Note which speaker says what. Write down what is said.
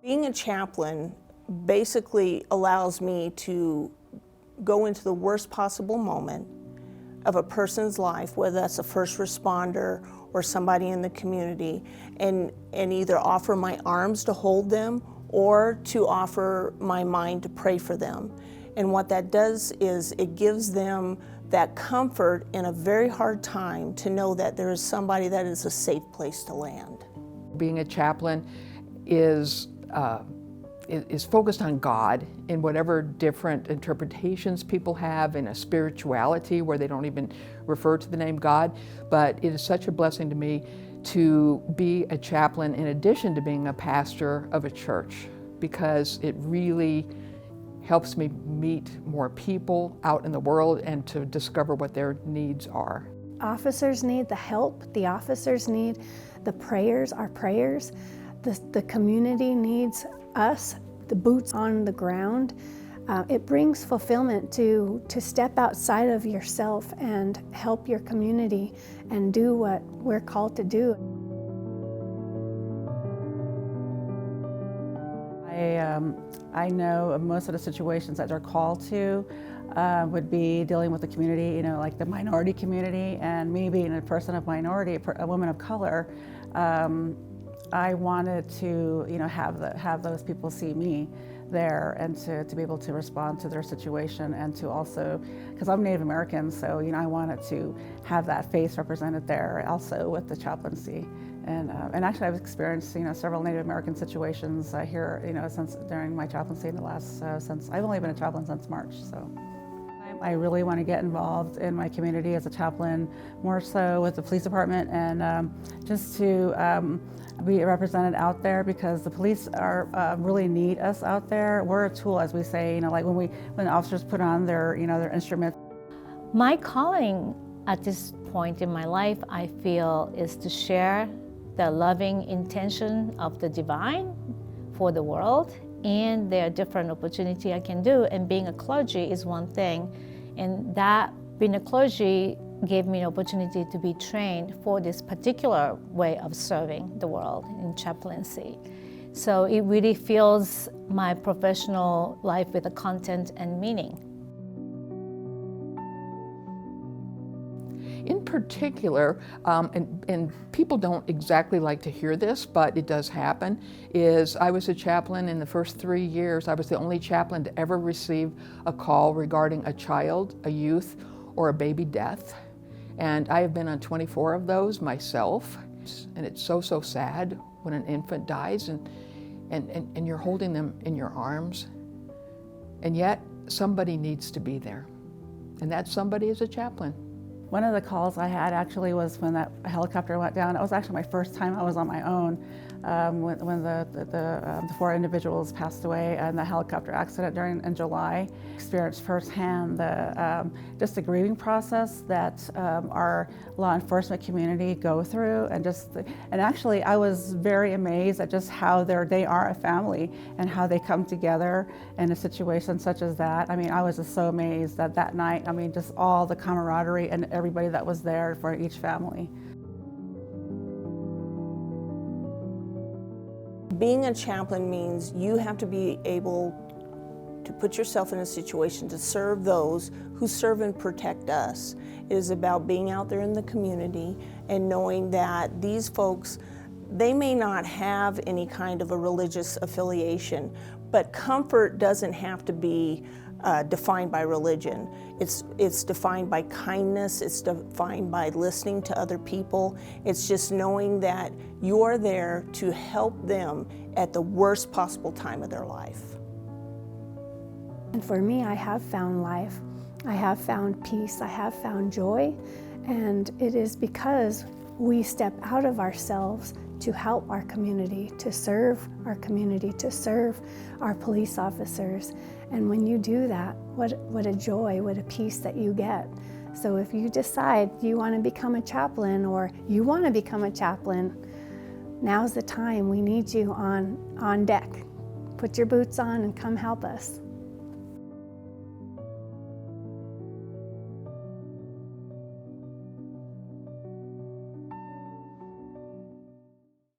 Speaker 1: Being a chaplain basically allows me to go into the worst possible moment of a person's life, whether that's a first responder or somebody in the community, and either offer my arms to hold them or to offer my mind to pray for them. And what that does is it gives them that comfort in a very hard time to know that there is somebody that is a safe place to land.
Speaker 2: Being a chaplain is focused on God in whatever different interpretations people have in a spirituality where they don't even refer to the name God. But it is such a blessing to me to be a chaplain in addition to being a pastor of a church, because it really helps me meet more people out in the world and to discover what their needs are.
Speaker 3: Officers need the help. The officers need the prayers, our prayers. The community needs us, the boots on the ground. It brings fulfillment to step outside of yourself and help your community and do what we're called to do.
Speaker 4: I know most of the situations that they're called to would be dealing with the community, like the minority community, and me being a person of minority, a woman of color. I wanted to, have those people see me there and to be able to respond to their situation, and to also, because I'm Native American, so I wanted to have that face represented there also with the chaplaincy. And actually, I've experienced several Native American situations here since during my chaplaincy in the last since I've only been a chaplain since March. So I really want to get involved in my community as a chaplain, more so with the police department, and just to be represented out there, because the police are really need us out there. We're a tool, as we say, like when officers put on their their instruments.
Speaker 5: My calling at this point in my life, I feel, is to share the loving intention of the divine for the world, and there are different opportunities I can do. And being a clergy is one thing, and that being a clergy gave me an opportunity to be trained for this particular way of serving the world in chaplaincy. So it really fills my professional life with a content and meaning.
Speaker 2: In particular, and people don't exactly like to hear this, but it does happen, is I was a chaplain in the first 3 years. I was the only chaplain to ever receive a call regarding a child, a youth, or a baby death. And I have been on 24 of those myself. And it's so sad when an infant dies and you're holding them in your arms. And yet somebody needs to be there. And that somebody is a chaplain.
Speaker 4: One of the calls I had actually was when that helicopter went down. It was actually my first time I was on my own when the 4 individuals passed away in the helicopter accident in July. Experienced firsthand just the grieving process that our law enforcement community go through, and actually I was very amazed at just how they are a family and how they come together in a situation such as that. I mean, I was just so amazed that night. I mean, just all the camaraderie and everybody that was there for each family.
Speaker 1: Being a chaplain means you have to be able to put yourself in a situation to serve those who serve and protect us. It is about being out there in the community and knowing that these folks, they may not have any kind of a religious affiliation, but comfort doesn't have to be defined by religion. It's defined by kindness, it's defined by listening to other people. It's just knowing that you're there to help them at the worst possible time of their life.
Speaker 3: And for me, I have found life. I have found peace. I have found joy. And it is because we step out of ourselves to help our community, to serve our community, to serve our police officers. And when you do that, what a joy, what a peace that you get. So if you decide you want to become a chaplain, or you want to become a chaplain, now's the time. We need you on deck. Put your boots on and come help us.